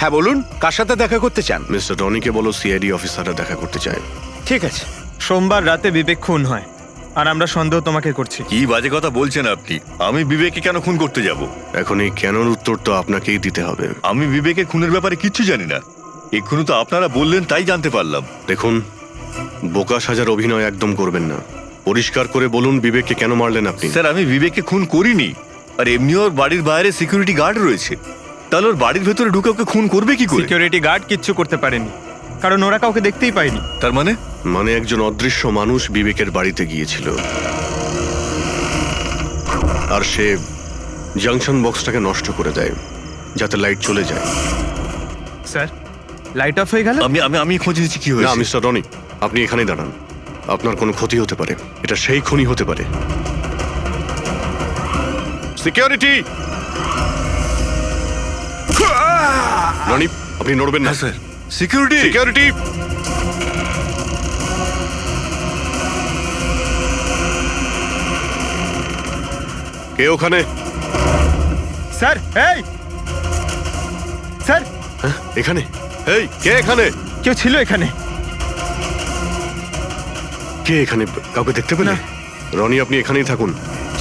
হ্যাঁ বলুন, কার সাথে দেখা করতে চান? মিস্টার রনিকে বলো সিআইডি অফিসাররা দেখা করতে চায়। ঠিক আছে। সোমবার রাতে বিবেক খুন হয় আর আমরা সন্দেহ তোমাকে করছি। কি বাজে কথা বলছেন আপনি? আমি বিবেককে কেন খুন করতে যাব? এখন এই কেনর উত্তর তো আপনাকেই দিতে হবে। আমি বিবেকে খুনের ব্যাপারে কিচ্ছু জানি না। এক্ষুনি তো আপনারা বললেন তাই জানতে পারলাম। দেখুন, বোকা সাজার অভিনয় একদম করবেন না। পরিষ্কার করে বলুন বিবেককে কেন মারলেন আপনি? স্যার, আমি বিবেককে খুন করিনি। আর এমনি ওর বাড়ির বাইরে সিকিউরিটি গার্ড রয়েছে, তাহলে ওর বাড়ির ভেতরে ঢুকে ওকে খুন করবে কি করে? সিকিউরিটি গার্ড কিচ্ছু করতে পারেনি, কারণ ওরা কাউকে দেখতেই পায়নি। তার মানে একজন অদৃশ্য মানুষ বিবেকের বাড়িতে গিয়েছিল আর সে জাংশন বক্সটাকে নষ্ট করে দেয় যাতে লাইট চলে যায়। স্যার, লাইট অফ হয়ে গেল। আমি আমি আমি খোঁজ নিচ্ছি কি না হয়েছে। মিস্টার রনি, আপনি এখানেই দাঁড়ান। আপনার কোনো ক্ষতি হতে পারে, এটা সেই খুনি হতে পারে। সিকিউরিটি! রনি, আপনি নড়বেন না। হ্যাঁ স্যার। সিকিউরিটি! সিকিউরিটি! কে ওখানে? স্যার, এই স্যার, হ্যাঁ, এখানে? এই, কে এখানে? কেউ ছিল এখানে? কে এখানে? কাউকে দেখতে পেলে? রনি, আপনি এখানেই থাকুন।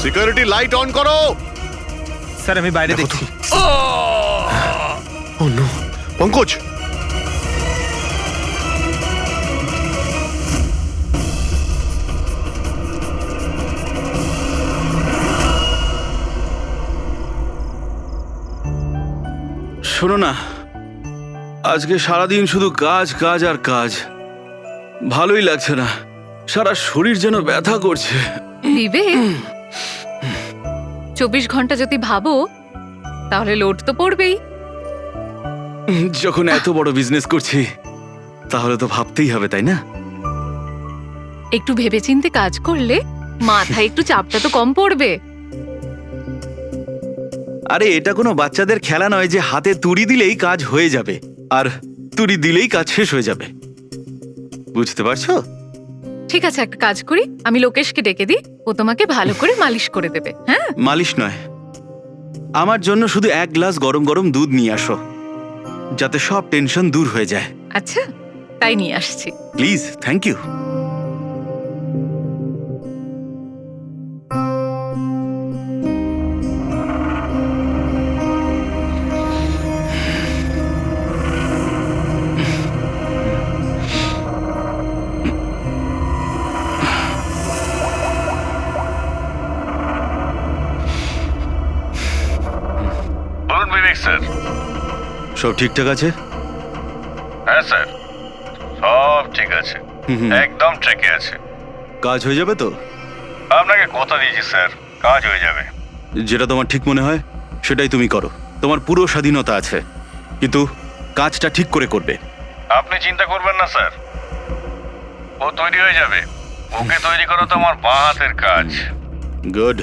সিকিউরিটি, লাইট অন করো। স্যার, আমি বাইরে দেখো তো। দেখছি। ও নো, পঙ্কজ! শোনো না, আজকে সারাদিন শুধু কাজ কাজ আর কাজ। ভালোই লাগছে না, সারা শরীর যেন ব্যথা করছে। বিবেক, 24 ঘন্টা যদি ভাবো তাহলে লোড তো পড়বেই। যখন এত বড় বিজনেস করছি তাহলে তো ভাবতেই হবে, তাই না? একটু ভেবেচিন্তে কাজ করলে মাথায় একটু চাপটা তো কম পড়বে। আরে এটা কোনো বাচ্চাদের খেলা নয় যে হাতে তুড়ি দিলেই কাজ হয়ে যাবে আর তুড়ি দিলেই কাজ শেষ হয়ে যাবে। বুঝতে পারছো? ঠিক আছে, একটা কাজ করি, আমি লোকেশকে ডেকে দিই, ও তোমাকে ভালো করে মালিশ করে দেবে। হ্যাঁ, মালিশ নয়, আমার জন্য শুধু 1 গ্লাস গরম গরম দুধ নিয়ে আসো, যাতে সব টেনশন দূর হয়ে যায়। আচ্ছা, তাই নিয়ে আসছি। Please, thank you. বলুন বিবেক স্যার। সব ঠিকঠাক আছে? হ্যাঁ স্যার, সব ঠিক আছে, একদম ট্র্যাকে আছে। কাজ হয়ে যাবে তো? আপনাকে কথা দিয়েছি স্যার, কাজ হয়ে যাবে। যেটা তোমার ঠিক মনে হয় সেটাই তুমি করো, তোমার পুরো স্বাধীনতা আছে, কিন্তু কাজটা ঠিক করে করবে। আপনি চিন্তা করবেন না স্যার, ও তৈরি হয়ে যাবে। ওকে তৈরি করা তো আমার বাঁ হাতের কাজ। গুড।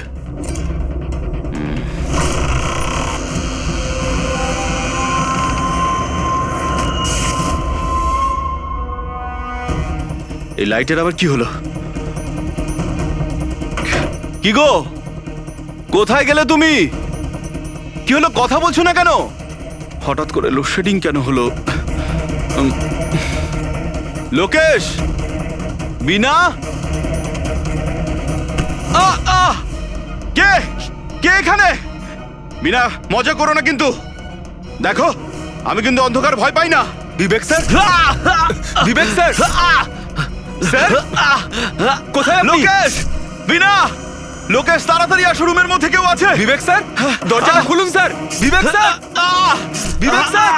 এই লাইটের আবার কি হলো? কি গো, কোথায় গেলে তুমি? কি হলো, কথা বলছো না কেন? হঠাৎ করে লোডশেডিং কেন হলো? লোকেশ, বিনা, কে কে এখানে? বিনা, মজা করো না কিন্তু। দেখো, আমি কিন্তু অন্ধকার ভয় পাই না। বিবেক স্যার, বিবেক স্যার, স্যার কোথায় আপনি? লোকেশ, বিনা, লোকেশ তাড়াতাড়ি আসো, রুমের মধ্যে কেউ আছে। বিবেক স্যার, দরজাটা খুলুন স্যার। বিবেক স্যার, বিবেক স্যার,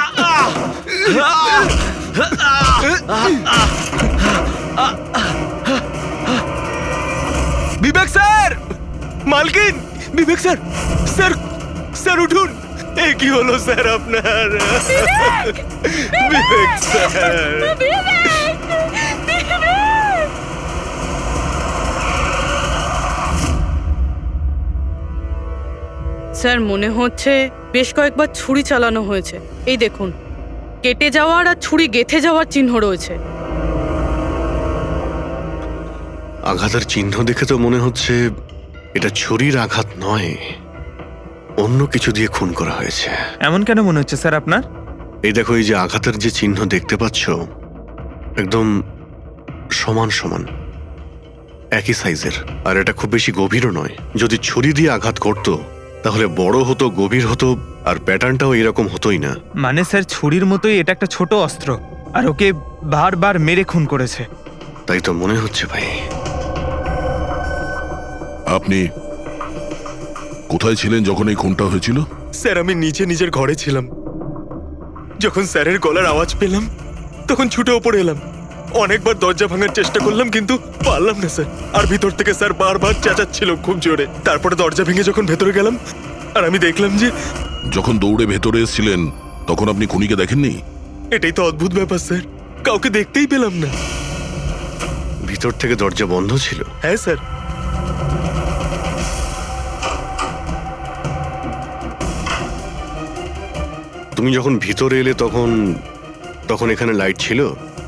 বিবেক স্যার, মালকিন, বিবেক স্যার, স্যার, স্যার উঠুন। এ কি হলো স্যার আপনার? বিবেক স্যার, স্যার মনে হচ্ছে বেশ কয়েকবার ছুরি চালানো হয়েছে। এই দেখুন, কেটে যাওয়ার আর ছুরি গেঁথে যাওয়ার চিহ্ন রয়েছে। আঘাতের চিহ্ন দেখে তো মনে হচ্ছে এটা ছুরির আঘাত নয়, অন্য কিছু দিয়ে খুন করা হয়েছে। এমন কেন মনে হচ্ছে স্যার আপনার? এই দেখো, এই যে আঘাতের যে চিহ্ন দেখতে পাচ্ছ, একদম সমান সমান, একই সাইজের। আর এটা খুব বেশি গভীরও নয়। যদি ছুরি দিয়ে আঘাত করতো তাহলে বড় হতো, গভীর হতো, আর প্যাটার্নটাও এরকম হতোই না। মানে স্যার, ছুরির মতোই এটা একটা ছোট অস্ত্র, আর ওকে বারবার মেরে খুন করেছে। তাই তো মনে হচ্ছে ভাই। আপনি কোথায় ছিলেন যখন এই খুনটা হয়েছিল? স্যার, আমি নিচে নিজের ঘরে ছিলাম। যখন স্যারের গলার আওয়াজ পেলাম তখন ছুটে ওপরে এলাম। অনেকবার দরজা ভাঙার চেষ্টা করলাম কিন্তু পারলাম না স্যার। আর ভিতর থেকে স্যার বারবার চেঁচাচ্ছিল খুব জোরে। তারপরে দরজা ভেঙে যখন ভেতরে গেলাম আর আমি দেখলাম যে যখন দৌড়ে ভেতরে এসেছিলেন তখন আপনি খুনিকে দেখেননি? এটাই তো অদ্ভুত ব্যাপার স্যার, কাউকে দেখতেই পেলাম না। ভিতর থেকে দরজা বন্ধ ছিল? হ্যাঁ স্যার। তুমি যখন ভিতরে এলে তখন তখন এখানে লাইট ছিল?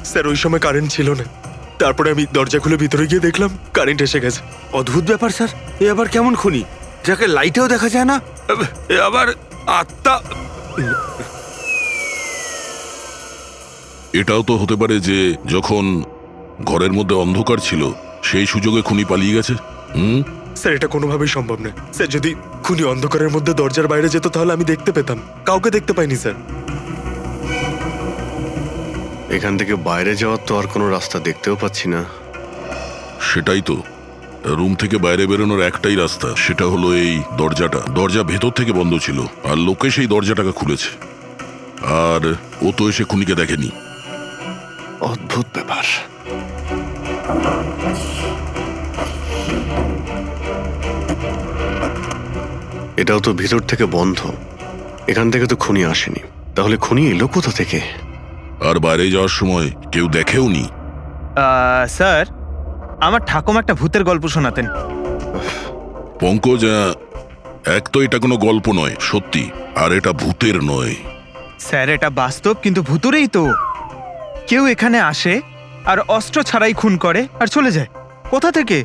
স্যার, ওই সময় কারেন্ট ছিল না। তারপরে আমি দরজা খুলে ভিতরে গিয়ে দেখলাম কারেন্ট এসে গেছে। অদ্ভুত ব্যাপার স্যার। এ আবার কেমন খুনি যাকে লাইটেও দেখা যায় না? এ আবার আত্মা। এটাও তো হতে পারে যে যখন ঘরের মধ্যে অন্ধকার ছিল সেই সুযোগে খুনি পালিয়ে গেছে। স্যার, এটা কোনোভাবেই সম্ভব না। স্যার, যদি খুনি অন্ধকারের মধ্যে দরজার বাইরে যেত তাহলে আমি দেখতে পেতাম। কাউকে দেখতে পাইনি স্যার। এখান থেকে বাইরে যাওয়ার তো আর কোনো রাস্তা দেখতেও পাচ্ছি না। সেটাই তো, রুম থেকে বাইরে বেরোনোর একটাই রাস্তা, সেটা হলো এই দরজাটা। দরজা ভেতর থেকে বন্ধ ছিল আর লোকে সেই দরজাটাকে খুলেছে। আর ও তো এসে খুনিকে দেখেনি। অদ্ভুত ব্যাপার। এটাও তো ভিতর থেকে বন্ধ। এখান থেকে তো খুনি আসেনি। তাহলে খুনি এলো কোথা থেকে? আর বাইরে যাওয়ার সময় কেউ দেখেও নি। স্যার, আমার ঠাকুমা একটা ভূতের গল্প শোনাতেন। পঙ্কজ, এক তো এটা কোনো গল্প নয়, সত্যি। আর এটা ভূতের নয়। স্যার, এটা বাস্তব, কিন্তু ভুতুরেই তো। কেউ এখানে আসে আর অস্ত্র ছাড়াই খুন করে আর চলে যায়। কোথা থেকে?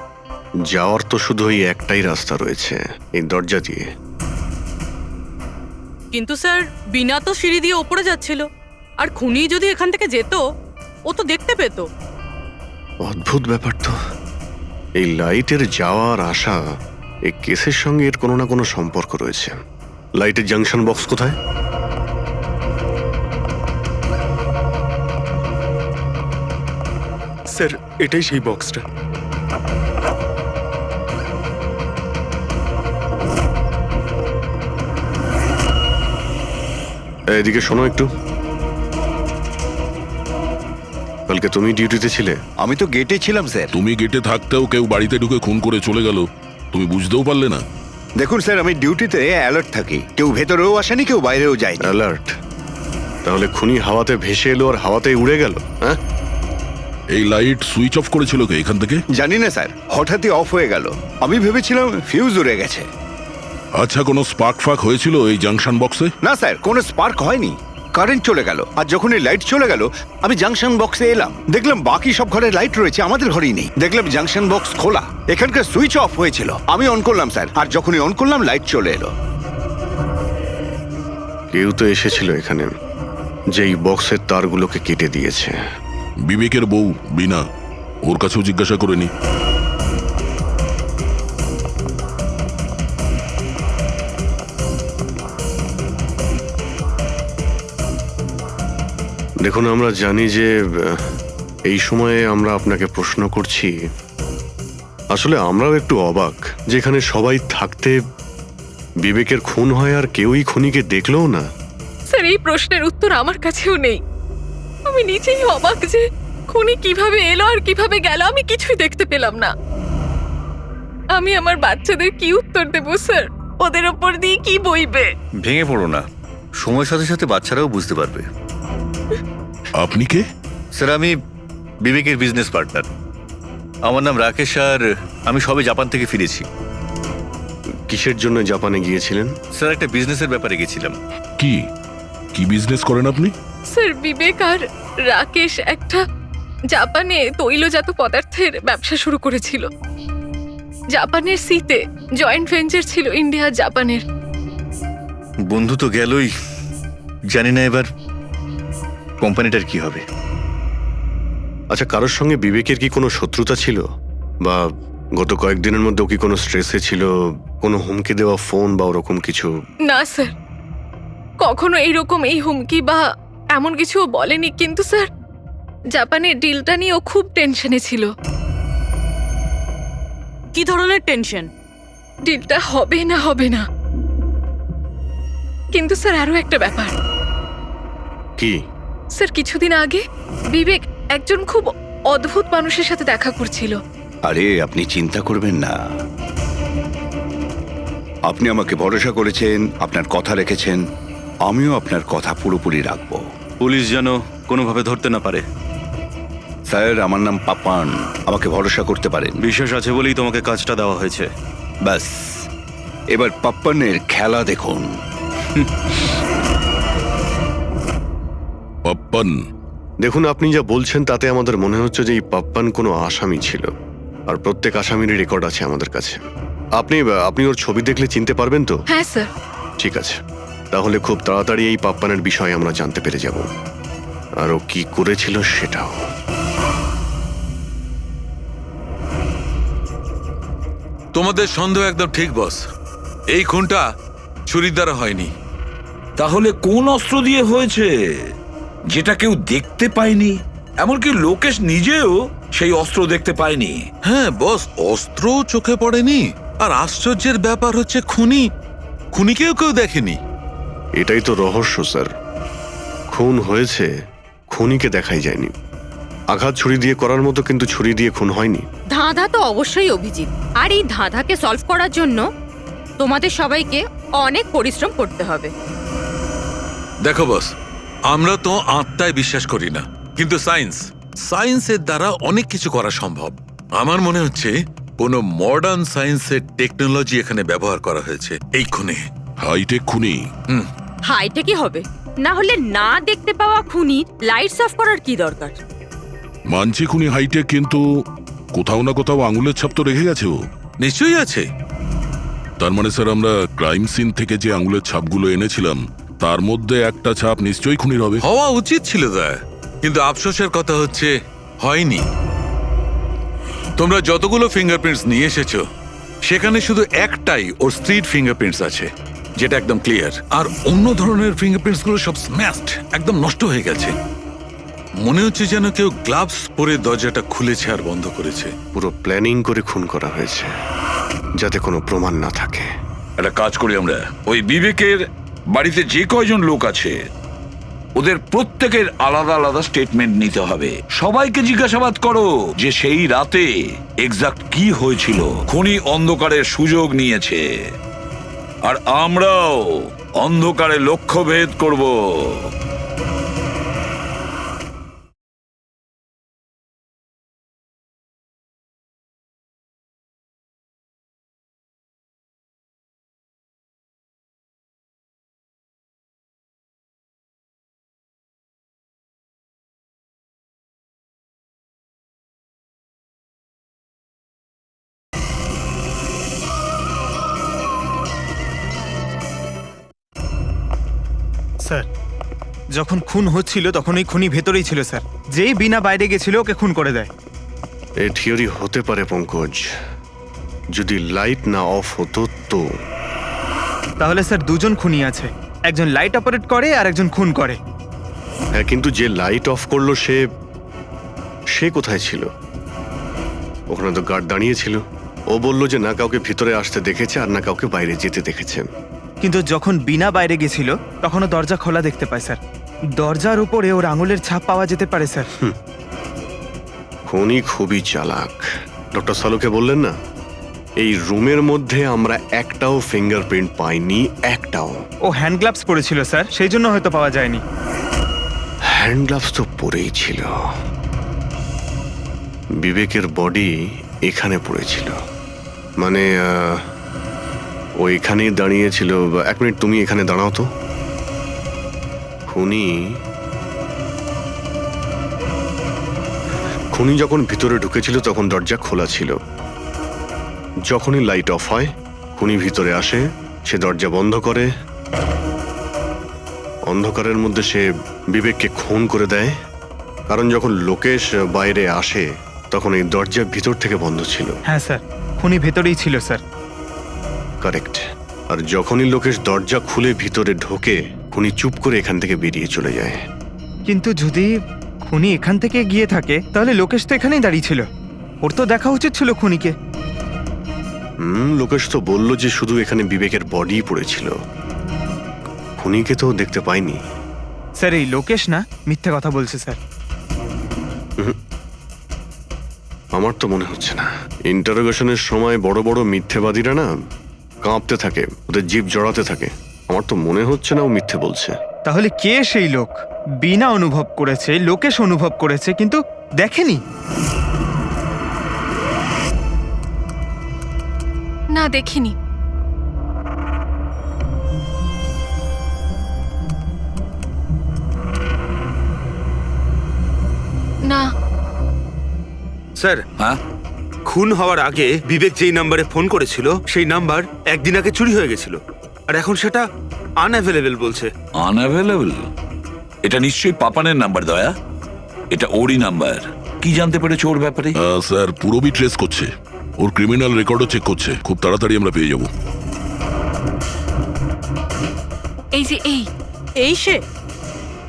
যাওয়ার তো শুধু ওই একটাই রাস্তা রয়েছে, এই দরজা দিয়ে। কিন্তু স্যার, বিনা তো সিঁড়ি দিয়ে ওপরে যাচ্ছিল। আর খুনি যদি এখান থেকে যেত ও তো দেখতে পেত। অদ্ভুত ব্যাপার তো। এই লাইটের যাওয়ার আসা, এই কেসের সঙ্গে এর কোনো না কোনো সম্পর্ক রয়েছে। লাইটের জাংশন বক্স কোথায়? স্যার, এটাই সেই বক্সটা। এদিকে শোনো একটু। কালকে তুমি ডিউটিতে ছিলে? আমি তো গেটে ছিলাম স্যার। তুমি গেটে থাকতেও কেউ বাড়িতে ঢুকে খুন করে চলে গেল, তুমি বুঝতেও পারলে না? দেখুন স্যার, আমি ডিউটিতে অ্যালার্ট থাকি। কেউ ভেতরেও আসেনি, কেউ বাইরেও যায়নি। অ্যালার্ট? তাহলে খুনি হাওয়াতে ভেসে এলো আর হাওয়াতেই উড়ে গেল? হ্যাঁ, এই লাইট সুইচ অফ করেছিল কে এখান থেকে? জানি না স্যার, হঠাৎই অফ হয়ে গেল। আমি ভেবেছিলাম ফিউজ উড়ে গেছে। আচ্ছা, কোনো স্পার্ক ফাক হয়েছিল এই জাংশন বক্সে? না স্যার, কোনো স্পার্ক হয়নি। কারেন্ট চলে গেল, আর যখন এই লাইট চলে গেল আমি জাংশন বক্সে এলাম। দেখলাম বাকি সব ঘরে লাইট রয়েছে, আমাদের ঘরেই নেই। দেখলাম জাংশন বক্স খোলা, এখানকার সুইচ অফ হয়েছিল। আমি অন করলাম স্যার, আর যখনই অন করলাম লাইট চলে এলো। কেউ তো এসেছিল এখানে, যেই বক্সের তারগুলোকে কেটে দিয়েছে। বিবেকের বউ বিনা, ওর কাছেও জিজ্ঞাসা করে নি। দেখুন, আমরা জানি যে এই সময়ে আমরা আপনাকে প্রশ্ন করছি। আসলে আমরাও একটু অবাক, যেখানে সবাই থাকতে বিবেকের খুন হয় আর কেউই খুনিকে দেখলেও না। স্যার, এই প্রশ্নের উত্তর আমার কাছেও নেই। আমি নিজেই অবাক যে খুনি কিভাবে এলো আর কিভাবে গেল, আমি কিছুই দেখতে পেলাম না। আমি আমার বাচ্চাদের কি উত্তর দেব স্যার? ওদের ওপর দিয়ে কি বইবে? ভেঙে পড়ো না, সময়ের সাথে সাথে বাচ্চারাও বুঝতে পারবে। আপনি কে? স্যার, আমি বিবেকের বিজনেস পার্টনার। আমার নাম রাকেশ, আর আমি সবে জাপান থেকে ফিরেছি। কিসের জন্য জাপানে গিয়েছিলেন? স্যার, একটা বিজনেসের ব্যাপারে গেছিলাম। কি কি বিজনেস করেন আপনি? স্যার, বিবেক আর রাকেশ একটা জাপানে তৈলজাত পদার্থের ব্যবসা শুরু করেছিল। জাপানের সিতে জয়েন্ট ভেঞ্চার ছিল ইন্ডিয়া জাপানের। বন্ধু তো গেলই, জানি না এবার কোম্পানিটার কি হবে? আচ্ছা, কারোর সঙ্গে বিবেকের কি কোনো শত্রুতা ছিল, বা গত কয়েকদিনের মধ্যে ও কি কোনো স্ট্রেসে ছিল, কোনো হুমকি দেওয়া ফোন বা ওরকম কিছু? না স্যার, কখনো এইরকম এই হুমকি বা এমন কিছু ও বলেনি, কিন্তু স্যার জাপানের ডিলটা নিয়ে ও খুব টেনশনে ছিল। কি ধরনের টেনশন? ডিলটা হবে না হবে না। কিন্তু স্যার আরো একটা ব্যাপার, কি? স্যার কিছুদিন আগে বিবেক একজন খুব অদ্ভুত মানুষের সাথে দেখা করছিল। আরে আপনি চিন্তা করবেন না, আপনি আমাকে ভরসা করেছেন, আপনার কথা রেখেছেন, আমিও আপনার কথা পুরোপুরি রাখবো। পুলিশ যেন কোনোভাবে ধরতে না পারে। স্যার, আমার নাম পাপান, আমাকে ভরসা করতে পারেন। বিশ্বাস আছে বলেই তোমাকে কাজটা দেওয়া হয়েছে। ব্যাস, এবার পাপ্পানের খেলা দেখুন। পাপ্পান, দেখুন, আপনি যা বলছেন তাতে আমাদের মনে হচ্ছে যে এই পাপ্পান কোনো আসামি ছিল, আর প্রত্যেক আসামিরই রেকর্ড আছে আমাদের কাছে। আপনি ওর ছবি দেখলে চিনতে পারবেন তো? হ্যাঁ স্যার। ঠিক আছে, তাহলে খুব তাড়াতাড়ি এই পাপ্পানের বিষয়ে আমরা জানতে পেরে যাব, আর ও কি করেছিল সেটাও। তোমাদের সন্দেহ একদম ঠিক বস, এই খুনটা ছুরির দ্বারা হয়নি। তাহলে কোন অস্ত্র দিয়ে হয়েছে যেটা কেউ দেখতে পায়নি? এমনকি লোকেশ নিজেও সেই অস্ত্র দেখতে পায়নি। হ্যাঁ বস, অস্ত্র চোখে পড়েনি, আর আশ্চর্যের ব্যাপার হচ্ছে খুনিকেও কেউ দেখেনি। এটাই তো রহস্য স্যার, খুন হয়েছে, খুনিকে দেখাই যায়নি। আঘাত ছুরি দিয়ে করার মতো, কিন্তু ছুরি দিয়ে খুন হয়নি। ধাঁধা তো অবশ্যই অভিজিৎ, আর এই ধাঁধাকে সলভ করার জন্য তোমাদের সবাইকে অনেক পরিশ্রম করতে হবে। দেখো বস, আমরা তো আত্মায় বিশ্বাস করি না, কিন্তু সায়েন্সের দ্বারা অনেক কিছু করা সম্ভব। আমার মনে হচ্ছে কোনো মডার্ন সায়েন্সের টেকনোলজি এখানে ব্যবহার করা হয়েছে এই খুনে। হাইটেক খুনি। হাইটেকই হবে, না হলে না দেখতে পাওয়া খুনির লাইটস অফ করার কি দরকার? মানছি খুনি হাইটেক, কিন্তু কোথাও না কোথাও আঙুলের ছাপ তো রেখে গেছে ও। নিশ্চয়ই আছে। তার মানে স্যার, আমরা ক্রাইম সিন থেকে যে আঙুলের ছাপগুলো এনেছিলাম তার মধ্যে একটা ছাপ নিশ্চয়ই খুনির হবে। হওয়া উচিত ছিল দা, কিন্তু আফসোসের কথা হচ্ছে হয়নি। তোমরা যতগুলো ফিঙ্গারপ্রিন্টস নিয়ে এসেছো সেখানে শুধু একটাই ওর স্ত্রীর ফিঙ্গারপ্রিন্টস আছে, যেটা একদম ক্লিয়ার। আর অন্য ধরনের ফিঙ্গারপ্রিন্টস গুলো সব স্ম্যাশড, একদম নষ্ট হয়ে গেছে। মনে হচ্ছে যেন কেউ গ্লাভস পরে দরজাটা খুলেছে আর বন্ধ করেছে। পুরো প্ল্যানিং করে খুন করা হয়েছে, যাতে কোনো প্রমাণ না থাকে। একটা কাজ করি আমরা, ওই বিবেকের বাড়িতে যে কয়জন লোক আছে ওদের প্রত্যেকের আলাদা আলাদা স্টেটমেন্ট নিতে হবে। সবাইকে জিজ্ঞাসাবাদ করো যে সেই রাতে এক্সাক্ট কি হয়েছিল। খুনি অন্ধকারের সুযোগ নিয়েছে, আর আমরাও অন্ধকারে লক্ষ্যভেদ করব। স্যার, যখন খুন হচ্ছিল তখন ওই খুনি ভেতরেই ছিল স্যার। যেই বিনা বাইরে গেছিল ওকে খুন করে দেয়। এ থিওরি হতে পারে পঙ্কজ, যদি লাইট না অফ হতো তো। তাহলে স্যার দুজন খুনি আছে, একজন লাইট অপারেট করে আর একজন খুন করে। হ্যাঁ, কিন্তু যে লাইট অফ করলো সে কোথায় ছিল? ওখানে তো গার্ড দাঁড়িয়ে ছিল। ও বললো যে না কাউকে ভিতরে আসতে দেখেছে আর না কাউকে বাইরে যেতে দেখেছে। কিন্তু যখন বিনা বাইরে গেছিল তখনও দরজা খোলা দেখতে পায় স্যার। দরজার উপরে ওর আঙুলের ছাপ পাওয়া যেতে পারে স্যার। খুনি খুবই চালাক। ডক্টর সালুকে বললেন না, এই রুমের মধ্যে আমরা একটাও ফিঙ্গারপ্রিন্ট পাইনি, একটাও। ও হ্যান্ড গ্লাভস পরেছিল স্যার, সেই জন্য হয়তো পাওয়া যায়নি। হ্যান্ড গ্লাভস তো পরেই ছিল। বিবেকের বডি এখানে পড়েছিল, মানে ও এখানেই দাঁড়িয়েছিল। এক মিনিট, তুমি এখানে দাঁড়াও তো। খুনি যখন ভিতরে ঢুকেছিল তখন দরজা খোলা ছিল। যখনই লাইট অফ হয় খুনি ভিতরে আসে, সে দরজা বন্ধ করে অন্ধকারের মধ্যে সে বিবেককে খুন করে দেয়, কারণ যখন লোকেশ বাইরে আসে তখন এই দরজা ভিতর থেকে বন্ধ ছিল। হ্যাঁ স্যার, খুনি ভেতরেই ছিল স্যার। কারেক্ট। আর যখনই লোকেশ দরজা খুলে ভিতরে ঢোকে, খুনি চুপ করে এখান থেকে বেরিয়ে চলে যায়। কিন্তু যদি খুনি এখান থেকে গিয়ে থাকে তাহলে লোকেশ তো এখানেই দাঁড়িয়ে ছিল, ওর তো দেখা উচিত ছিল খুনিকে। লোকেশ তো বলল যে শুধু এখানে বিবেকের বডি পড়েছিল, খুনিকে তো দেখতে পাইনি। স্যার এই লোকেশ না মিথ্যে কথা বলছে স্যার। আমার তো মনে হচ্ছে না। ইন্টারোগেশনের সময় বড় বড় মিথ্যেবাদীরা না কাঁপতে থাকে, ওদের জিভ জড়াতে থাকে। আমার তো মনে হচ্ছে না ও মিথ্যে বলছে। তাহলে কে সেই লোক? বিনা অনুভব করেছে, লোকেশ অনুভব করেছে কিন্তু দেখেনি। না, দেখিনি। না। স্যার, হ্যাঁ, খুন হওয়ার আগে বিবেক যেই নাম্বারে ফোন করেছিল সেই নাম্বার একদিন আগে চুরি হয়ে গেছিল, আর এখন সেটা আনঅ্যাভেলেবল বলছে। আনঅ্যাভেলেবল? এটা নিশ্চয়ই পাপানের নাম্বার দয়া, এটা ওরই নাম্বার। কি জানতে পেরেছো ওর ব্যাপারে? স্যার পুরোবি ট্রেস করছে, ওর ক্রিমিনাল রেকর্ডও চেক করছে, খুব তাড়াতাড়ি আমরা পেয়ে যাব। এই যে এই সে?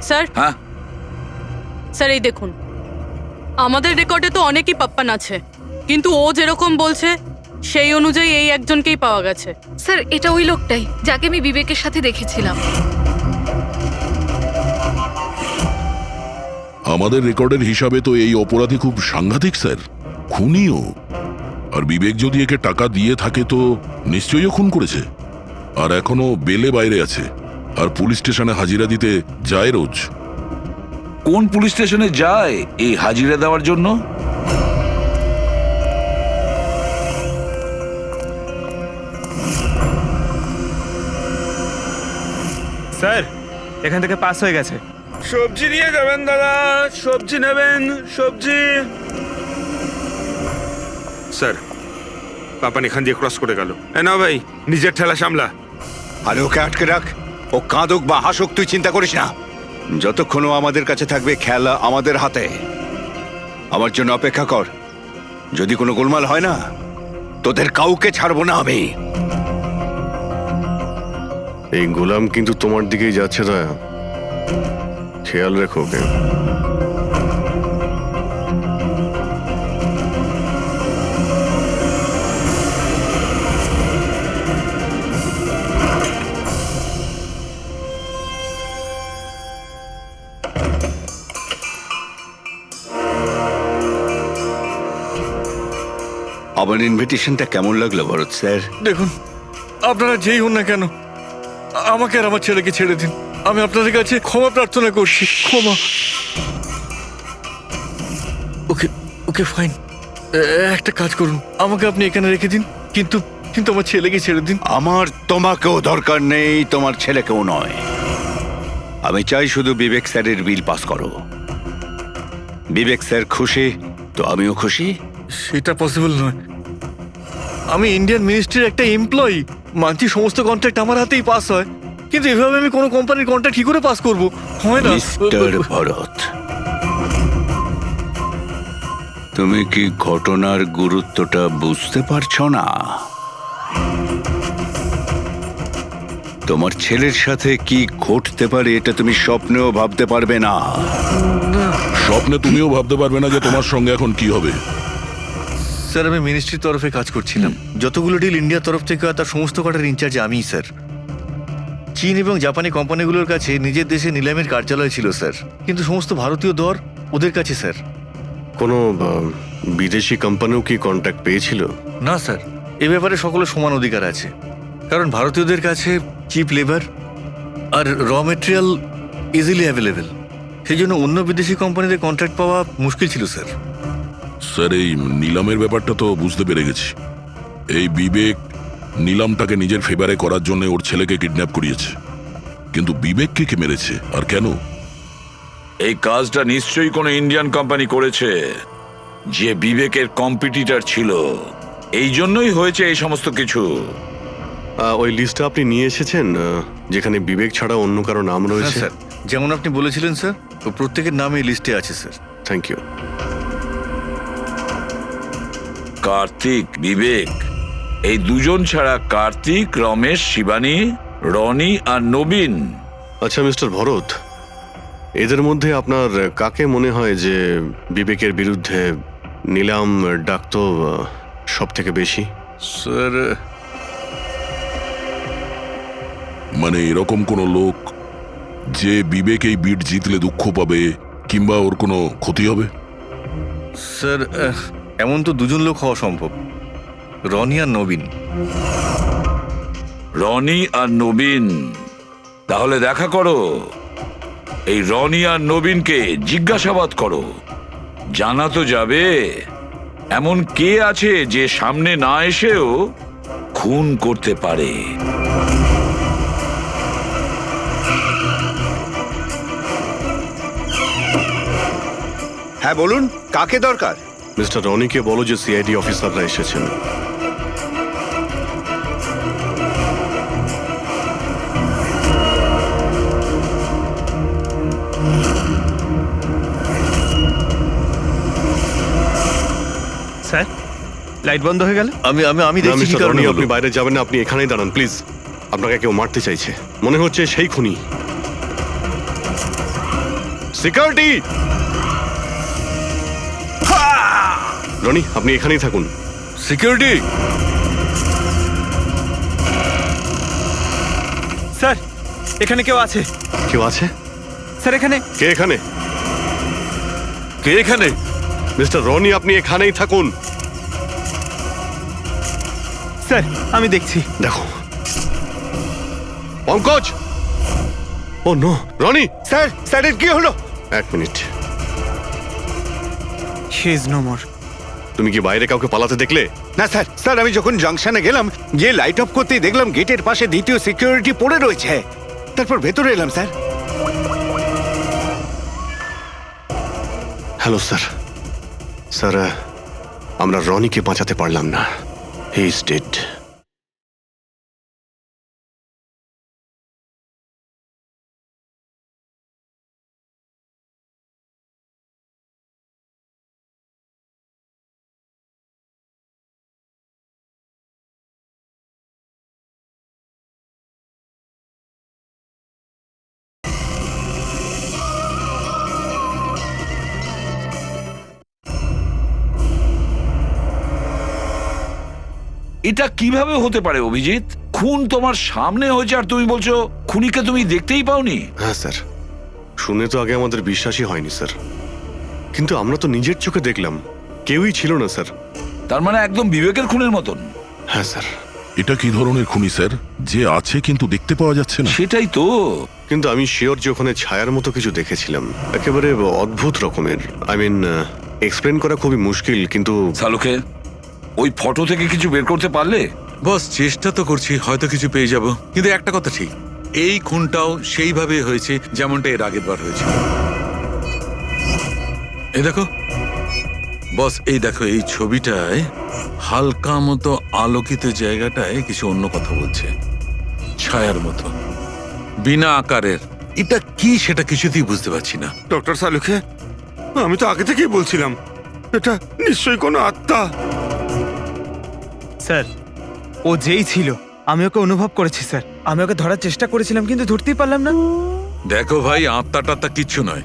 স্যার, হ্যাঁ, স্যার এই দেখুন, আমাদের রেকর্ডে তো অনেকই পাপ্পান আছে, কিন্তু ও যেরকম বলছে সেই অনুযায়ী এই একজনকেই পাওয়া গেছে। স্যার, এটা ওই লোকটাই যাকে আমি বিবেকের সাথে দেখেছিলাম। আমাদের রেকর্ডের হিসাবে তো এই অপরাধী খুব সাংঘাতিক স্যার, খুনিও। আর বিবেক যদি একে টাকা দিয়ে থাকে তো নিশ্চয়ই ও খুন করেছে, আর এখনো বেলে বাইরে আছে, আর পুলিশ স্টেশনে হাজিরা দিতে যায় রোজ। কোন পুলিশ স্টেশনে যায় এই হাজিরা দেওয়ার জন্য? স্যার এখান থেকে পাস হয়ে গেছে। সবজি নিয়ে যাবেন দাদা, সবজি নেবেন, সবজি। স্যার, পাপান এখান দিয়ে ক্রস করে গেল। না ভাই, নিজের ঠেলা সামলা। আরে ওকে আটকে রাখ, ও কাঁদুক বা হাসুক তুই চিন্তা করিস না। যতক্ষণ ও আমাদের কাছে থাকবে খেলা আমাদের হাতে। আমার জন্য অপেক্ষা কর, যদি কোনো গোলমাল হয় না তোদের কাউকে ছাড়বো না আমি। এই গোলাম কিন্তু তোমার দিকেই যাচ্ছে দয়া, খেয়াল রেখো ওকে। আমার ইনভিটেশনটা কেমন লাগলো ভরত স্যার? দেখুন, আপনারা যেই হন না কেন, আমাকে আর আমার ছেলেকে ছেড়ে দিন। আমি আপনাদের কাছে ক্ষমা প্রার্থনা করছি, ক্ষমা। ওকে ওকে ফাইন, একটা কাজ করুন, আমাকে আপনি এখানে রেখে দিন, কিন্তু কিন্তু আমার ছেলেকে ছেড়ে দিন। আমার তোমাকেও দরকার নেই, তোমার ছেলেকেও নয়। আমি চাই শুধু বিবেক স্যারের বিল পাস করো। বিবেক স্যার খুশি তো আমিও খুশি। সেটা পসিবল নয়। আমি ইন্ডিয়ান মিনিস্ট্রির একটা এমপ্লয়ি, মানছি সমস্ত কন্ট্রাক্ট আমার হাতেই পাস হয়, কিন্তু এভাবে আমি কোনো কোম্পানির কন্ট্রাক্ট কি করে পাস করবো? হয় না। মিস্টার ভরত, তুমি কি ঘটনার গুরুত্বটা বুঝতে পারছো না? তোমার ছেলের সাথে কি ঘটতে পারে এটা তুমি স্বপ্নেও ভাবতে পারবে না। স্বপ্নে তুমিও ভাবতে পারবে না যে তোমার সঙ্গে এখন কি হবে। স্যার, আমি মিনিস্ট্রির তরফে কাজ করছিলাম। যতগুলো ডিল ইন্ডিয়ার তরফ থেকে হয় তার সমস্ত কটার ইনচার্জ আমিই স্যার। চীন এবং জাপানি কোম্পানিগুলোর কাছে নিজের দেশে নিলামের কার্যালয় ছিল স্যার, কিন্তু সমস্ত ভারতীয় দর ওদের কাছে স্যার। কোনো বিদেশি কোম্পানিও কি কন্ট্যাক্ট পেয়েছিল? না স্যার, এ ব্যাপারে সকলের সমান অধিকার আছে, কারণ ভারতীয়দের কাছে চিপ লেবার আর র মেটেরিয়াল ইজিলি অ্যাভেলেবেল। সেই জন্য অন্য বিদেশি কোম্পানিতে কন্ট্রাক্ট পাওয়া মুশকিল ছিল স্যার। স্যার এই নিলামের ব্যাপারটা তো বুঝতে পেরে গেছি। এই বিবেক নিলামটাকে নিজের ফেভারে করার জন্য ওর ছেলেকে কিডন্যাপ করিয়েছে, কিন্তু বিবেককে কে মেরেছে আর কেন? এই কাজটা নিশ্চয়ই কোনো ইন্ডিয়ান কোম্পানি করেছে, যে বিবেকের কম্পিটিটর ছিল। এই জন্যই হয়েছে এই সমস্ত কিছু। ওই লিস্টটা আপনি নিয়ে এসেছেন যেখানে বিবেক ছাড়া অন্য কারো নাম হ্যাঁ রয়েছে? স্যার, যেমন আপনি বলেছিলেন স্যার, তো প্রত্যেকের নাম এই লিস্টে আছে sir. Thank you. Kartik, Vivek, এই দুজন ছাড়া কার্তিক, রমেশ, শিবানী, রনি আর নবীন। আচ্ছা মিস্টার ভরত, এদের মধ্যে আপনার কাকে মনে হয় যে বিবেকের বিরুদ্ধে নিলাম ডাকতো সব থেকে বেশি? স্যার, মানে এরকম কোনো লোক যে বিবেক এই বিট জিতলে দুঃখ পাবে কিংবা ওর কোনো ক্ষতি হবে? স্যার এমন তো দুজন লোক হওয়া সম্ভব, রনি আর নবীন। রনি আর নবীন, তাহলে দেখা করো, এই রনি আর নবীনকে জিজ্ঞাসাবাদ করো। জানা তো যাবে এমন কে আছে যে সামনে না এসেও খুন করতে পারে। হ্যাঁ বলুন, কাকে দরকার? মিস্টার রনিকে বলো যে সিআইডি অফিসাররা এসেছেন। স্যার, লাইট বন্ধ হয়ে গেল। আমি আমি আমি না দেখছি কি মিস্টার কারণে রনি, হলো। আপনি বাইরে যাবেন না, আপনি এখানেই দাঁড়ান প্লিজ। আপনাকে কেউ মারতে চাইছে, মনে হচ্ছে সেই খুনি। সিকিউরিটি! রনি, আপনি এখানেই থাকুন। সিকিউরিটি! স্যার, এখানে কেউ আছে। কেউ আছে? স্যার এখানে। কে এখানে? কে এখানে? মিস্টার রনি, আপনি এখানেই থাকুন। স্যার আমি দেখছি। দেখো Pankaj! Oh no, Rony! Sir, স্যারের কি হলো? এক minute, he is no more. তুমি কি বাইরে কাউকে পালাতে দেখলে? না স্যার, স্যার আমি যখন জাংশনে গেলাম, গিয়ে লাইট অফ করতেই দেখলাম গেটের পাশে দ্বিতীয় সিকিউরিটি পড়ে রয়েছে। তারপর ভেতরে এলাম স্যার। Hello sir. স্যার, আমরা রনিকে বাঁচাতে পারলাম না। He is dead. এটা কিভাবে হতে পারে অভিজিৎ? খুন তোমার সামনে হয়েছে আর তুমি বলছো খুনিকে তুমি দেখতেই পাওনি? হ্যাঁ স্যার, শুনে তো আগে আমাদের বিশ্বাসই হয়নি স্যার, কিন্তু আমরা তো নিজের চোখে দেখলাম কেউই ছিল না স্যার। তার মানে একদম বিবেকের খুনের মতন। হ্যাঁ স্যার। এটা কি ধরনের খুনি স্যার, যে আছে কিন্তু দেখতে পাওয়া যাচ্ছে না? সেটাই তো। কিন্তু আমি শিওর যে ওখানে ছায়ার মতো কিছু দেখেছিলাম, একেবারে অদ্ভুত রকমের। আই মিন, এক্সপ্লেন করা খুবই মুশকিল, কিন্তু সালুকে, ওই ফটো থেকে কিছু বের করতে পারলে? বস, চেষ্টা তো করছি, হয়তো কিছু পেয়ে যাব। কিন্তু একটা কথা ঠিক, এই খুনটাও সেইভাবে হয়েছে যেমনটা এর আগের বার হয়েছিল। এই দেখো বস, এই দেখো, এই ছবিটায় হালকা মতো আলোকিত জায়গাটায় কিছু অন্য কথা বলছে, ছায়ার মতো, বিনা আকারের। এটা কি সেটা কিছুতেই বুঝতে পারছি না। ডক্টর সালুকে, আমি তো আগে থেকেই বলছিলাম এটা নিশ্চয়ই কোনো আত্মা। স্যার, ও যেই ছিল আমি ওকে অনুভব করেছি স্যার। আমি ওকে ধরার চেষ্টা করেছিলাম কিন্তু ধরতেই পারলাম না। দেখো ভাই, আত্মা টাত্মা কিচ্ছু নয়।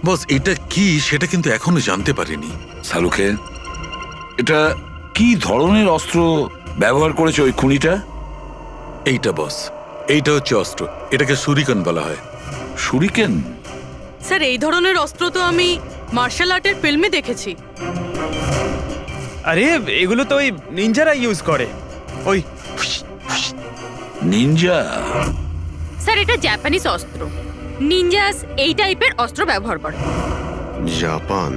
বস, এটা কি সেটা কিন্তু এখনো জানতে পারিনি। সালুকে, এটা কি ধরনের অস্ত্র ব্যবহার করেছে ওই খুনিটা? এইটা বস, এইটা হচ্ছে অস্ত্র, এটাকে সুরিকন বলা হয়। শুরিকেন? স্যার, এই ধরনের অস্ত্র তো আমি মার্শাল আর্টের ফিল্মে দেখেছি। আরে এগুলো তো ওই নিনজারা ইউজ করে, ওই নিনজা? স্যার এটা জাপানিজ অস্ত্র। নিনজাস এই টাইপের অস্ত্র ব্যবহার করে। জাপান,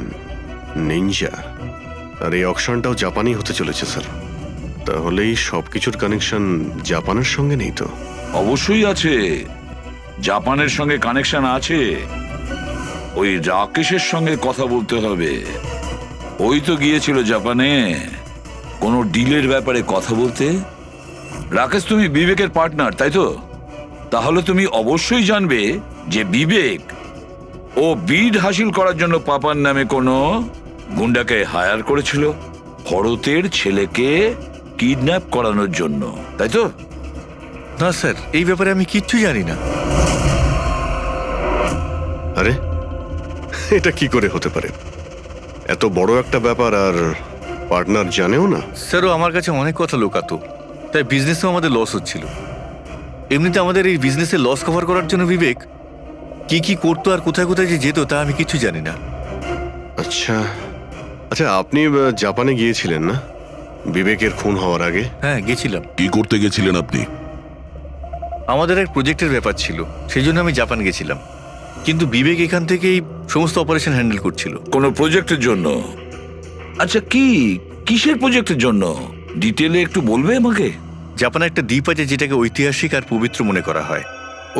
নিনজা, আর এই অকশনটাও জাপানি হতে চলেছে স্যার। তাহলে এই সবকিছুর কানেকশন জাপানের সঙ্গে নেই তো? অবশ্যই আছে, জাপানের সঙ্গে কানেকশন আছে। ওই রাকেশের সঙ্গে কথা বলতে হবে, ওই তো গিয়েছিল জাপানে। কোনো ডিলের ব্যাপারে কথা বলতে? রাকেশ, তুমি বিবেকের পার্টনার, তাই তো? তাহলে তুমি অবশ্যই জানবে যে বিবেক ও বিড হাসিল করার জন্য পাপার নামে কোনো গুন্ডাকে হায়ার করেছিল ভরতের ছেলেকে কিডন্যাপ করানোর জন্য, তাই তো? না স্যার, এই ব্যাপারে আমি কিচ্ছু জানি না। আরে এটা কি করে হতে পারে? এত বড় একটা ব্যাপার আর পার্টনার জানেও না? স্যারও আমার কাছে অনেক কথা লোকাতো, তাই বিজনেসেও আমাদের লস হচ্ছিল। এমনিতে আমাদের এই বিজনেসে লস কভার করার জন্য বিবেক কি কি করতো আর কোথায় কোথায় যে যেত তা আমি কিছু জানি না। আচ্ছা আচ্ছা, আপনি জাপানে গিয়েছিলেন না বিবেকের খুন হওয়ার আগে? হ্যাঁ, গেছিলাম। কি করতে গেছিলেন আপনি? আমাদের এক প্রজেক্টের ব্যাপার ছিল, সেই জন্য আমি জাপান গেছিলাম। কিন্তু বিবেক এখান থেকেই সমস্ত অপারেশন হ্যান্ডেল করছিল। কোনো প্রজেক্টের জন্য? আচ্ছা, কিসের প্রজেক্টের জন্য ডিটেলে একটু বলবে আমাকে? জাপানে একটা দ্বীপ আছে যেটাকে ঐতিহাসিক আর পবিত্র মনে করা হয়।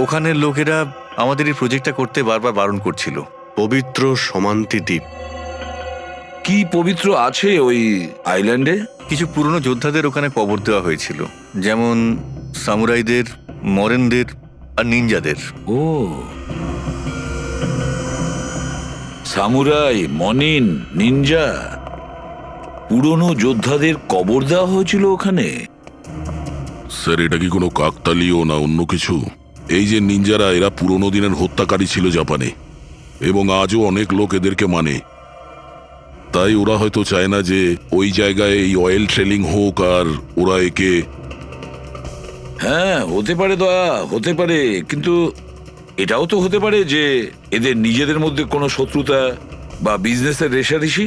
ওখানের লোকেরা আমাদের এই প্রজেক্টটা করতে বারবার বারণ করছিল। পবিত্র সমান্তি দ্বীপ? কি পবিত্র আছে ওই আইল্যান্ডে? কিছু পুরনো যোদ্ধাদের ওখানে কবর দেওয়া হয়েছিল, যেমন সামুরাইদের, মরেনদের আর নিনজাদের। ও, সামুরাই, মনিন, নিনজা, পুরনো যোদ্ধাদের কবর দেওয়া হয়েছিল ওখানে? স্যার, এটা কি কোনো কাকতালীয় না অন্য কিছু? এই যে নিনজারা, এরা পুরনো দিনের হত্যাকারী ছিল জাপানে, এবং আজও অনেক লোক এদেরকে মানে। তাই ওরা হয়তো চায় না যে ওই জায়গায় এই অয়েল ট্রেলিং হোক, আর ওরা একে... হ্যাঁ, হতে পারে দয়া, হতে পারে। কিন্তু এটাও তো হতে পারে যে এদের নিজেদের মধ্যে কোনো শত্রুতা বা বিজনেসের রেষারেষি।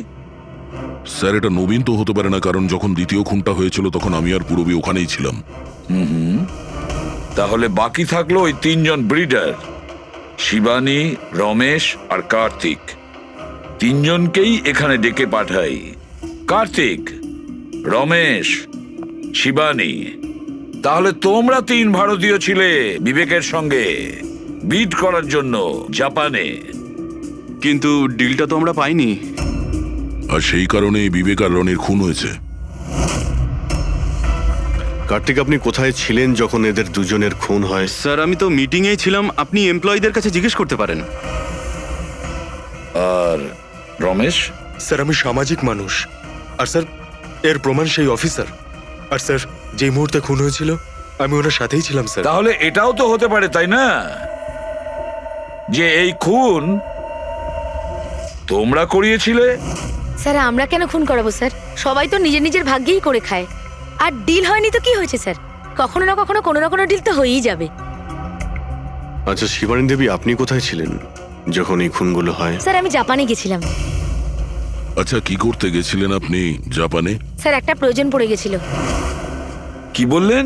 স্যার, এটা নবীন তো হতে পারে না, কারণ যখন দ্বিতীয় খুনটা হয়েছিল তখন আমি আর পুরবী ওখানেই ছিলাম। তাহলে বাকি থাকলো ওই তিনজন ব্রিডার, শিবানী, রমেশ আর কার্তিক। তিনজনকেই এখানে ডেকে পাঠাই। কার্তিক, রমেশ, শিবানী, তাহলে তোমরা তিন ভারতীয় ছিলে বিবেকের সঙ্গে বিট করার জন্য জাপানে। কিন্তু ডিলটা তো আমরা পাইনি। আর সেই কারণেই বিবেক আর রনির খুন হয়েছে। কার্তিক, আপনি কোথায় ছিলেন যখন এদের দুজনের খুন হয়? স্যার, আমি তো মিটিংয়েই ছিলাম, আপনি এমপ্লয়ীদের কাছে জিজ্ঞেস করতে পারেন। আর রমেশ? স্যার, আমি সামাজিক মানুষ, আর স্যার এর প্রমাণ সেই অফিসার। আর স্যার, যে মুহূর্তে খুন হয়েছিল আমি ওনার সাথেই ছিলাম স্যার। তাহলে এটাও তো হতে পারে, তাই না, যে এই খুন তোমরা করিয়েছিলে? স্যার, আমরা কেন খুন করাবো স্যার? সবাই তো নিজের নিজের ভাগ্যেই করে খায়। আর ডিল হয়নি তো কি হয়েছে স্যার? কখনো না কখনো কোনো না কোনো ডিল তো হয়েই যাবে। আচ্ছা শিবানী দেবী, আপনি কোথায় ছিলেন যখন এই খুনগুলো হয়? স্যার, আমি জাপানে গেছিলাম। আচ্ছা, কি করতে গেছিলেন আপনি জাপানে? স্যার, একটা প্রয়োজন পড়ে গেছিল। কি বললেন?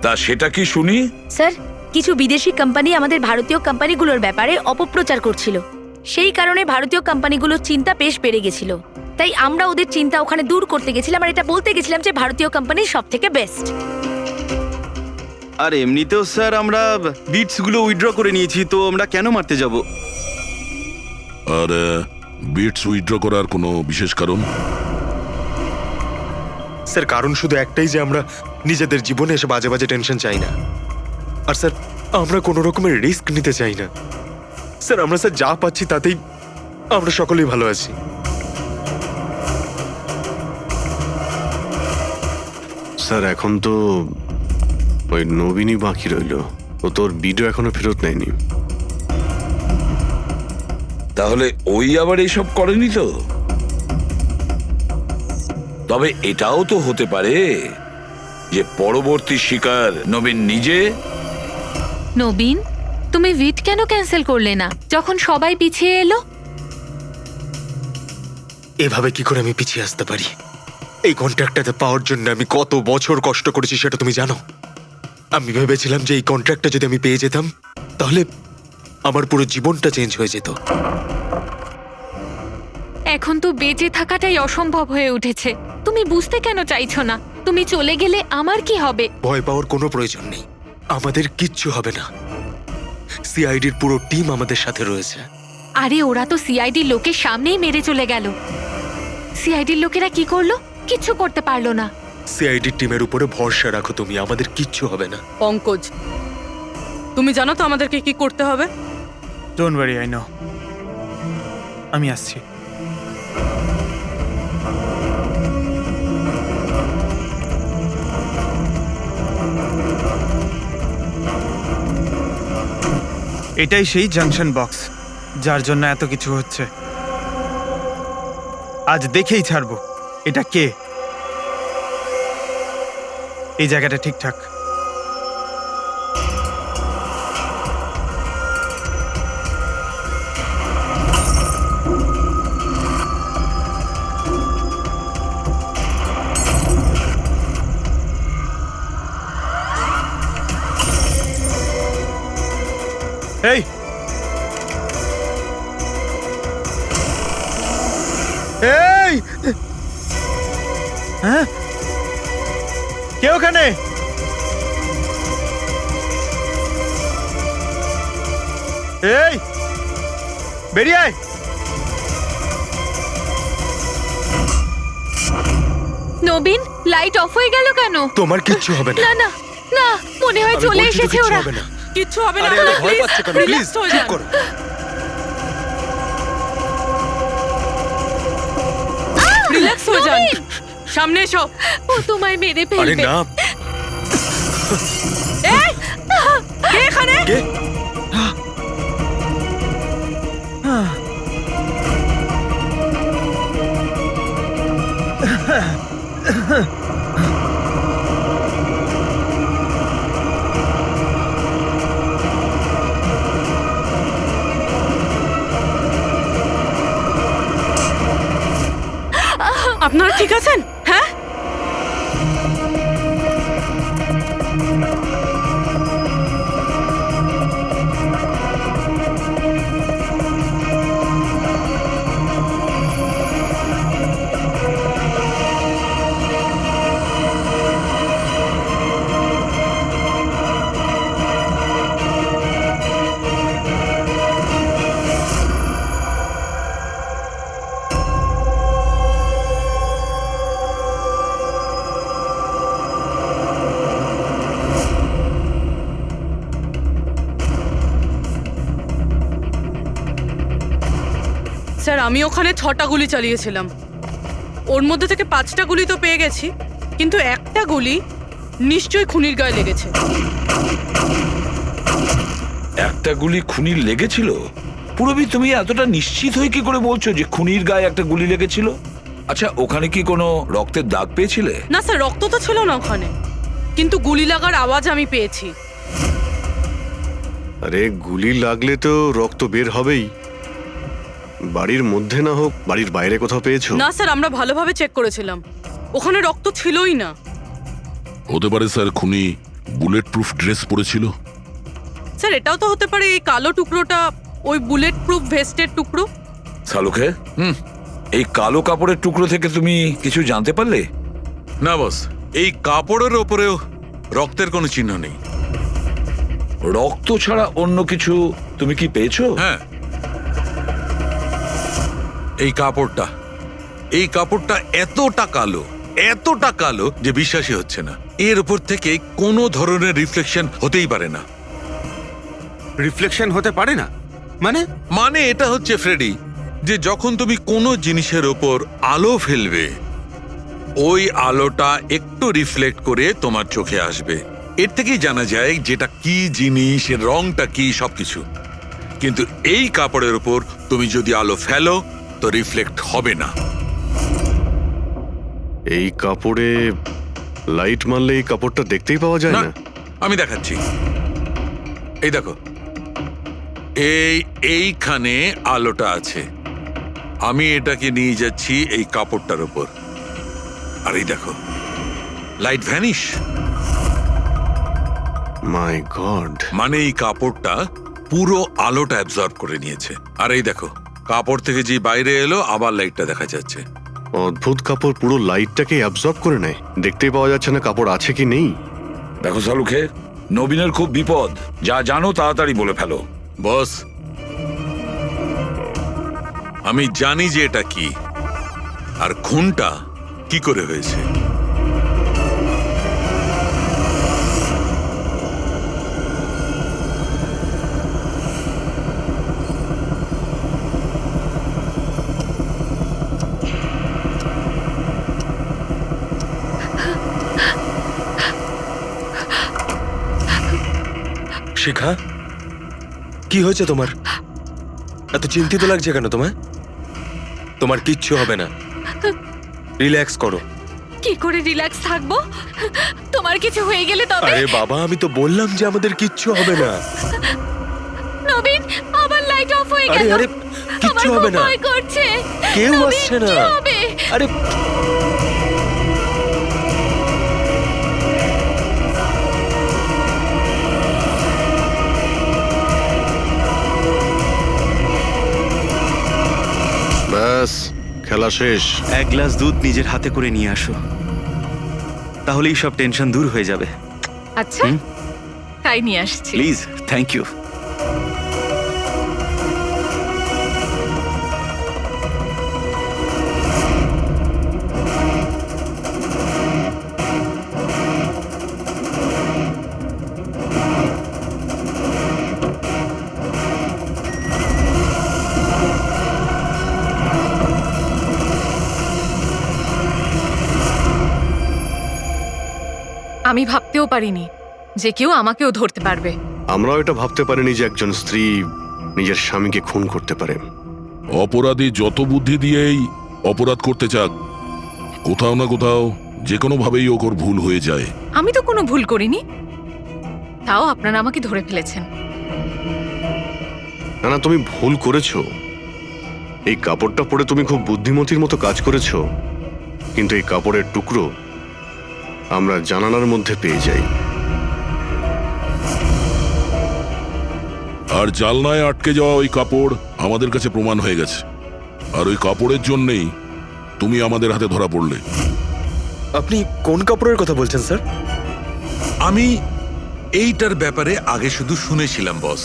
তা সেটা কি শুনি? স্যার, কিছু বিদেশি কোম্পানি আমাদের ভারতীয় কোম্পানিগুলোর ব্যাপারে অপপ্রচার করছিল। সেই কারণে ভারতীয় কোম্পানিগুলোর চিন্তা বেশ বেড়ে গেছিল। তাই আমরা ওদের চিন্তা ওখানে দূর করতে গেছিলাম, আর এটা বলতে গেছিলাম যে ভারতীয় কোম্পানি সব থেকে বেস্ট। আর এমনিতেও স্যার আমরা বিটসগুলো উইথড্র করে নিয়েছি, তো আমরা কেন মারতে যাব? আর বিটস উইথড্র করার কোনো বিশেষ কারণ? স্যার, কারণ শুধু একটাই যে আমরা নিজেদের জীবনে এসে বাজে বাজে টেনশন চাই না। আর স্যার, আমরা কোনো রকমের রিস্ক নিতে চাই না। স্যার, আমরা স্যার যা পাচ্ছি তাতেই আমরা সকলেই ভালো আছি। স্যার, এখন তো ওই নবীনই বাকি রইল। ও তোর ভিডিও এখনো ফেরত নেয়নি। তাহলে ওই আবার এইসব করেনি তো? তবে এটাও তো হতে পারে যে পরবর্তী শিকার নবীন নিজে। নবীন, তুমি ভিট কেন ক্যান্সেল করলে না যখন সবাই পিছিয়ে এলো? এভাবে কি করে আমি পিছিয়ে আসতে পারি? এই কন্ট্রাক্টটাতে পাওয়ার জন্য আমি কত বছর কষ্ট করেছি সেটা তুমি জানো। আমি ভেবেছিলাম যে এই কন্ট্রাক্টটা যদি আমি পেয়ে যেতাম তাহলে আমার পুরো জীবনটা চেঞ্জ হয়ে যেত। এখন তো বেঁচে থাকাটাই অসম্ভব হয়ে উঠেছে। তুমি বুঝতে কেন চাইছো না? তুমি চলে গেলে আমার কি হবে? ভয় পাওয়ার কোনো প্রয়োজন নেই, আমাদের কিচ্ছু হবে না। সিআইডির পুরো টিম আমাদের সাথে রয়েছে। আরে ওরা তো সিআইডি লোকের সামনেই মেরে চলে গেল। সিআইডির লোকেরা কি করলো? কিচ্ছু করতে পারলো না। সিআইডি টিমের উপরে ভরসা রাখো তুমি, আমাদের কিচ্ছু হবে না। পঙ্কজ, তুমি জানো তো আমাদেরকে কি করতে হবে? Don't worry, I know. আমি আসছি। এটাই সেই জাংশন বক্স যার জন্য এত কিছু হচ্ছে। আজ দেখেই ছাড়বো এটা কে। এই জায়গাটা ঠিকঠাক। এই এই হ্যাঁ, কে ওখানে? এই বেরিয়ে আয়। নবীন, লাইট অফ হয়ে গেল কেন? তোমার কিচ্ছু হবে না। না না না, মনে হয় আমি চলে বলছি তো এসেছে কিচ্ছু ওরা। হবে না। কিচ্ছু হবে না। আরে আরে ভয় পাচ্ছ কেন? প্লিজ রিল্যাক্স হয়ে চুপ যান। করো। রিল্যাক্স হয়ে যান। সামনে এসো। ও তোমায় মেরে আরে ফেলবে। না। এই, কে এখানে? কে? আপনারা ঠিক আছেন? হ্যাঁ, স্যার আমি ওখানে 6টা গুলি চালিয়েছিলাম। ওর মধ্যে থেকে 5টা গুলি তো পেয়ে গেছি, কিন্তু একটা গুলি নিশ্চয়ই খুনির গায়ে লেগেছে। একটা গুলি খুনির লেগেছিল? পুরবি, তুমি এতটা নিশ্চিত হয়ে কি করে বলছো যে খুনির গায়ে একটা গুলি লেগেছিল? আচ্ছা, ওখানে কি কোনো রক্তের দাগ পেয়েছিলে? না স্যার, রক্ত তো ছিল না ওখানে, কিন্তু গুলি লাগার আওয়াজ আমি পেয়েছি। আরে গুলি লাগলে তো রক্ত বের হবেই। বাড়ির মধ্যে না হোক, বাড়ির বাইরে কোথাও পেয়েছো? না স্যার, আমরা ভালোভাবে চেক করেছিলাম, ওখানে রক্ত ছিলই না। হতে পারে স্যার খুনি বুলেট প্রুফ ড্রেস পরেছিল। স্যার এটাও তো হতে পারে এই কালো টুকরোটা ওই বুলেট প্রুফ ভেস্টের টুকরো। শালুকে, এই কালো কাপড়ের টুকরো থেকে তুমি কিছু জানতে পারলে? না বস, এই কাপড়ের ওপরেও রক্তের কোনো চিহ্ন নেই। রক্ত ছাড়া অন্য কিছু তুমি কি পেয়েছো? হ্যাঁ, এই কাপড়টা এতটা কালো যে বিশ্বাসই হচ্ছে না। এর উপর থেকে কোনো ধরনের রিফ্লেকশন হতেই পারে না। রিফ্লেকশন হতে পারে না মানে এটা হচ্ছে ফ্রেডি, যে যখন তুমি কোনো জিনিসের ওপর আলো ফেলবে, ওই আলোটা একটু রিফ্লেক্ট করে তোমার চোখে আসবে। এর থেকেই জানা যায় যেটা কি জিনিস, এর রংটা কি, সবকিছু। কিন্তু এই কাপড়ের উপর তুমি যদি আলো ফেলো তো রিফ্লেক্ট হবে না। এই কাপড়ে লাইট মারলে এই কাপড়টা দেখতেই পাওয়া যায় না, না। আমি দেখাচ্ছি। এই দেখো, এইখানে আলোটা আছে। আমি এটাকে নিয়ে যাচ্ছি এই কাপড়টার উপর, আর এই দেখো লাইট ভ্যানিশ। মাই গড। মানে এই কাপড়টা পুরো আলোটা অ্যাবজর্ব করে নিয়েছে। আর এই দেখো, কাপড় থেকে যে বাইরে এলো আবার লাইটটা দেখা যাচ্ছে। অদ্ভুত, কাপড় পুরো লাইটটাকে অ্যাবজর্ব করে নেয়। দেখতেই পাওয়া যাচ্ছে না কাপড় আছে কি নেই। দেখো শালুকে, নবীনের খুব বিপদ। যা জানো তাড়াতাড়ি বলে ফেলো। বস, আমি জানি যে এটা কি, আর খুনটা কি করে হয়েছে। শিখা, কি হয়েছে তোমার? এত চিন্তিত লাগছে কেন তোমায়? তোমার কিচ্ছু হবে না, রিল্যাক্স করো। কি করে রিল্যাক্স থাকবো? তোমার কিছু হয়ে গেলে তবে? আরে বাবা, আমি তো বললাম যে আমাদের কিচ্ছু হবে না। নবীন, আবার লাইট অফ হয়ে আরে গেল। আরে কিচ্ছু আমার হবে খুব না, ভয় করছে। কেউ নবীন, আসছে না। কি হবে? আরে ব্যাস, খেলা শেষ। এক গ্লাস দুধ নিজের হাতে করে নিয়ে আসো, তাহলেই সব টেনশন দূর হয়ে যাবে। আচ্ছা, তাই নিয়ে আসছি। Please, thank you. আমি ভাবতেও পারিনি যে কেউ আমাকেও ধরতে পারবে। আমরাও এটা ভাবতে পারিনি যে একজন স্ত্রী নিজের স্বামীকে খুন করতে পারে। অপরাধী যত বুদ্ধি দিয়েই অপরাধ করতে চাক, কোথাও না কোথাও যে কোনো ভাবেই ওর ভুল হয়ে যায়। আমি তো কোনো ভুল করিনি, তাও আপনারা আমাকে ধরে ফেলেছেন। না না, তুমি ভুল করেছো। এই কাপড়টা পরে তুমি খুব বুদ্ধিমতীর মতো কাজ করেছো, কিন্তু এই কাপড়ের টুকরো আমরা জানালার মধ্যে পেয়ে যাই। আর জালনায় আটকে যাওয়া ওই কাপড় আমাদের কাছে প্রমাণ হয়ে গেছে, আর ওই কাপড়ের জন্যেই তুমি আমাদের হাতে ধরা পড়লে। আপনি কোন কাপড়ের কথা বলছেন স্যার? আমি এইটার ব্যাপারে আগে শুধু শুনেছিলাম বস।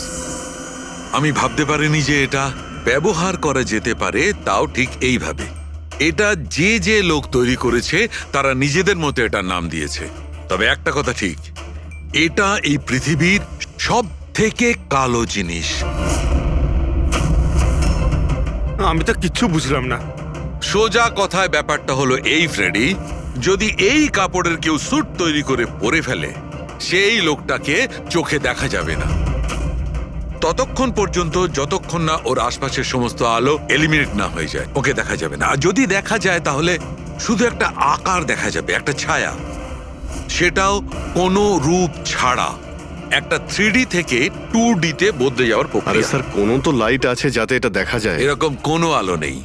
আমি ভাবতে পারিনি যে এটা ব্যবহার করা যেতে পারে, তাও ঠিক এইভাবে। এটা যে যে লোক তৈরি করেছে তারা নিজেদের মতো এটার নাম দিয়েছে। তবে একটা কথা ঠিক, এটা এই পৃথিবীর সব থেকে কালো জিনিস। আমি তো কিচ্ছু বুঝলাম না। সোজা কথায় ব্যাপারটা হলো এই ফ্রেডি, যদি এই কাপড়ের কেউ স্যুট তৈরি করে পরে ফেলে, সেই লোকটাকে চোখে দেখা যাবে না ততক্ষণ পর্যন্ত, যতক্ষণ না ওর আশপাশের সমস্ত আলো এলিমিনেট না হয়ে যায়। ওকে দেখা যাবে না, আর যদি দেখা যায় তাহলে শুধু একটা আকার দেখা যাবে, একটা ছায়া, সেটাও কোনো রূপ ছাড়া। একটা 3D থেকে 2D তে বদলে যাওয়ার আরে প্রক্রিয়া। স্যার, কোনো তো লাইট আছে যাতে এটা দেখা যায়। এরকম কোনো আলো নেই,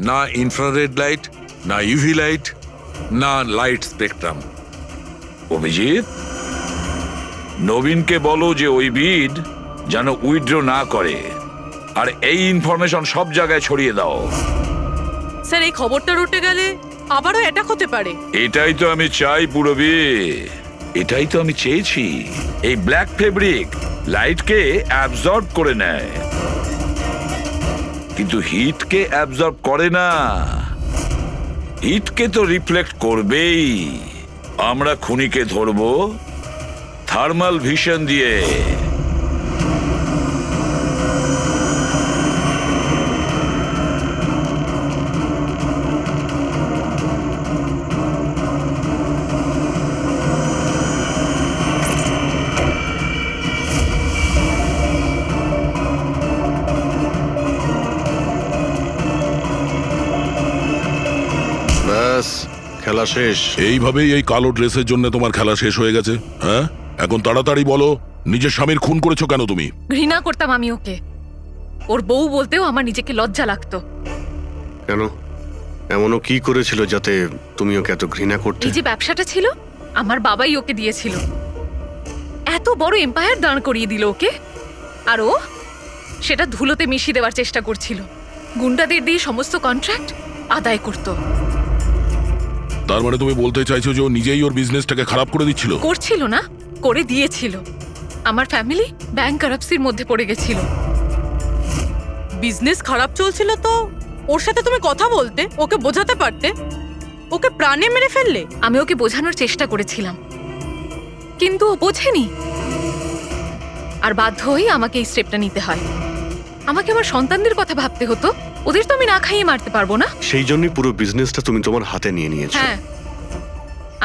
না ইনফ্রারেড লাইট, না ইউভি লাইট, না লাইট স্পেকট্রাম। অভিজিৎ, নবীনকে বলো যে ওই বিড যেন উইথড্র না করে, আর এই ইনফরমেশন সব জায়গায় ছড়িয়ে দাও। স্যার, এই খবরটা রটে গেলে আবারও অ্যাটাক হতে পারে। এটাই তো আমি চাই পুরবি, এটাই তো আমি চেয়েছি। এই ব্ল্যাক ফেব্রিক লাইটকে অ্যাবজর্ব করে নেয়, কিন্তু হিটকে অ্যাবজর্ব করে না। হিটকে তো রিফ্লেক্ট করবেই। আমরা খুনিকে ধরবো থার্মাল ভিশন দিয়ে। ব্যাস, খেলা শেষ। এইভাবেই এই কালো ড্রেসের জন্য তোমার খেলা শেষ হয়ে গেছে? হ্যাঁ, এখন তাড়াতাড়ি বলো, নিজের স্বামীর খুন করেছো কেন তুমি? ঘৃণা করতাম আমি ওকে। ওর বউ বলতেও আমার নিজেকে লজ্জা লাগতো। কেন? এমনও কি করেছিল যাতে তুমি ওকে এত ঘৃণা করতে? এই যে ব্যবসাটা ছিল, আমার বাবাই ওকে দিয়েছিল। এত বড় এম্পায়ার দাঁড় করিয়ে দিল ওকে, আর ও সেটা ধুলোতে মিশিয়ে দেওয়ার চেষ্টা করছিল। গুন্ডাদের দিয়ে সমস্ত কন্ট্রাক্ট আদায় করত। তার মানে তুমি বলতে চাইছো যে ও নিজেই ওর বিজনেসটাকে খারাপ করে দিচ্ছিল? করছিল না, করে দিয়েছিল। আমার ফ্যামিলি ব্যাংক কারাপসির মধ্যে পড়ে গেছিল। বিজনেস খারাপ চলছিল তো ওর সাথে তুমি কথা বলতে, ওকে বোঝাতে পারতে, ওকে প্রাণে মেরে ফেললে। আমি ওকে বোঝানোর চেষ্টা করেছিলাম, কিন্তু ও বোঝেনি। আর বাধ্য হয়ে আমাকে এই স্টেপটা নিতে হয়। আমাকে আমার সন্তানদের কথা ভাবতে হতো, ওদের তো আমি না খাইয়ে মারতে পারবো না। সেই জন্যই পুরো বিজনেসটা তুমি তোমার হাতে নিয়ে নিয়েছো। হ্যাঁ,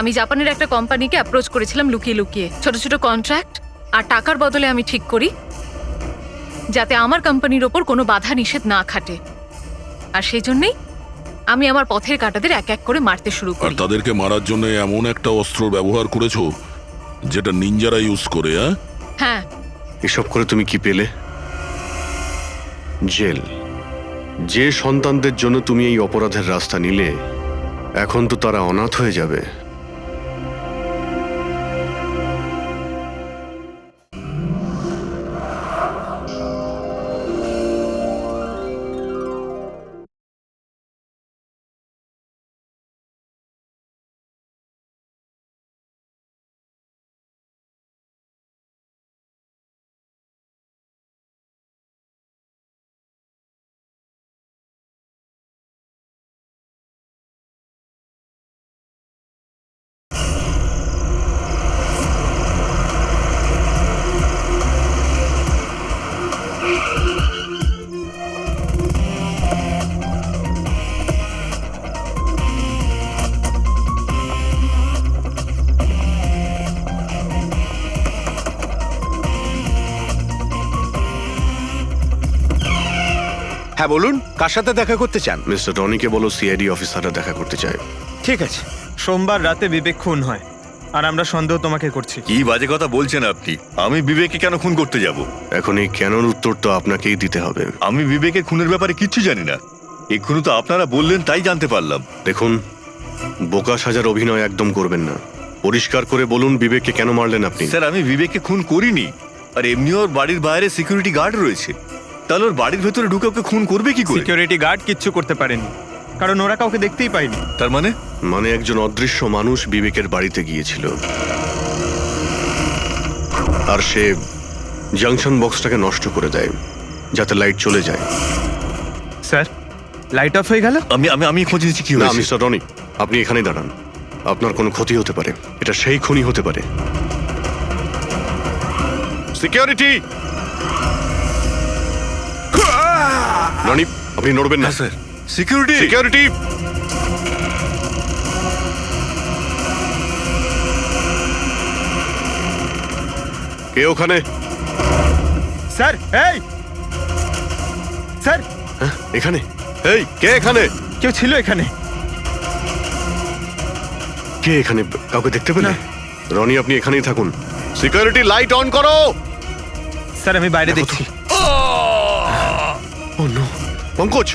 আমি জাপানের একটা কোম্পানিকে অ্যাপ্রোচ করেছিলাম লুকিয়ে লুকিয়ে, ছোট ছোট কন্ট্রাক্ট আর টাকার বদলে আমি ঠিক করি যাতে আমার কোম্পানির ওপর কোনো বাধা নিষেধ না খাটে। আর সেই জন্যই আমি আমার পথের কাঁটাদের এক এক করে মারতে শুরু আর করি। তাদেরকে মারার জন্য এমন একটা অস্ত্র ব্যবহার করেছো যেটা নিনজারা ইউজ করে, হ্যাঁ? হ্যাঁ, এসব করে তুমি কি পেলে? জেল। যে সন্তানদের জন্য তুমি এই অপরাধের রাস্তা নিলে, এখন তো তারা অনাথ হয়ে যাবে। হ্যাঁ বলুন, কার সাথে দেখা করতে চান? মিস্টার রনিকে বলো সিআইডি অফিসাররা দেখা করতে চায়। ঠিক আছে। সোমবার রাতে বিবেক খুন হয়, আর আমরা সন্দেহ তোমাকে করছি। কি বাজে কথা বলছেন আপনি? আমি বিবেককে কেন খুন করতে যাব? এখন এই কেনর উত্তর তো আপনাকেই দিতে হবে। আমি বিবেকের খুনের ব্যাপারে কিচ্ছু জানি না। এক্ষুনি তো আপনারা বললেন তাই জানতে পারলাম। দেখুন, বোকা সাজার অভিনয় একদম করবেন না। পরিষ্কার করে বলুন বিবেককে কেন মারলেন আপনি? স্যার, আমি বিবেককে খুন করিনি। আর এমনি ওর বাড়ির বাইরে সিকিউরিটি গার্ড রয়েছে, তাহলে ওর বাড়ির ভেতরে ঢুকে ওকে খুন করবে কি করে? সিকিউরিটি গার্ড কিচ্ছু করতে পারেনি, কারণ ওরা কাউকে দেখতেই পায়নি। তার মানে? মানে একজন অদৃশ্য মানুষ বিবেকের বাড়িতে গিয়েছিল, আর সে জাংশন বক্সটাকে নষ্ট করে দেয় যাতে লাইট চলে যায়। স্যার, লাইট অফ হয়ে গেল। আমি আমি আমি খোঁজ নিচ্ছি কি না হয়েছে। মিস্টার রনি, আপনি এখানেই দাঁড়ান। আপনার কোনো ক্ষতি হতে পারে, এটা সেই খুনি হতে পারে। সিকিউরিটি! রনি, আপনি নড়বেন না। হ্যাঁ স্যার। সিকিউরিটি! সিকিউরিটি! কে ওখানে? স্যার, এই স্যার, হ্যাঁ, এখানে। এই, কে এখানে? কেউ ছিল এখানে। কে এখানে? কাউকে দেখতে পেলে? না। রনি, আপনি এখানেই থাকুন। সিকিউরিটি, লাইট অন করো। স্যার, আমি বাইরে দেখছি। ও নো, পঙ্কজ!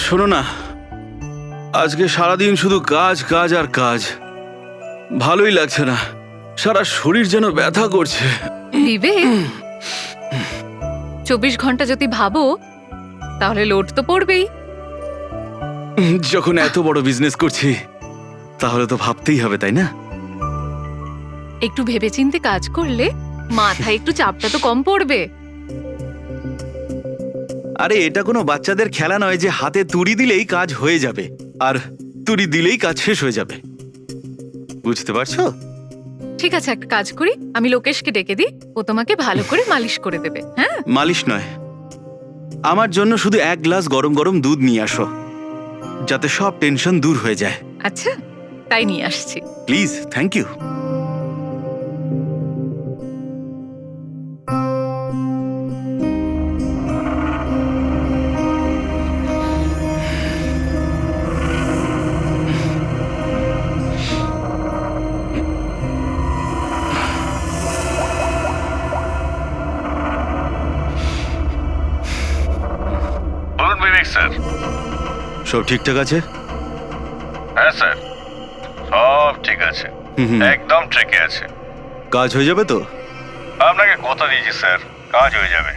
শোনো না, আজকে সারাদিন শুধু কাজ কাজ আর কাজ, ভালোই লাগছে না। সারা শরীর যেন ব্যথা করছে। বিবেক, 24 ঘন্টা যদি ভাবো তাহলে লোড তো পড়বেই। যখন এত বড় বিজনেস করছি তাহলে তো ভাবতেই হবে, তাই না? একটু ভেবেচিন্তে কাজ করলে মাথায় একটু চাপটা তো কম পড়বে। আরে এটা কোনো বাচ্চাদের খেলা নয় যে হাতে তুড়ি দিলেই কাজ হয়ে যাবে আর তুড়ি দিলেই কাজ শেষ হয়ে যাবে। বুঝতে পারছো? ঠিক আছে, একটা কাজ করি, আমি লোকেশকে ডেকে দিই, ও তোমাকে ভালো করে মালিশ করে দেবে। হ্যাঁ, মালিশ নয়, আমার জন্য শুধু 1 গ্লাস গরম গরম দুধ নিয়ে আসো, যাতে সব টেনশন দূর হয়ে যায়। আচ্ছা, তাই নিয়ে আসছি। Please, thank you. বলুন বিবেক স্যার। সব ঠিকঠাক আছে? হ্যাঁ স্যার, সব ঠিক আছে, একদম ট্রেকে আছে। কাজ হয়ে যাবে তো? আপনাকে কথা দিয়েছি স্যার, কাজ হয়ে যাবে।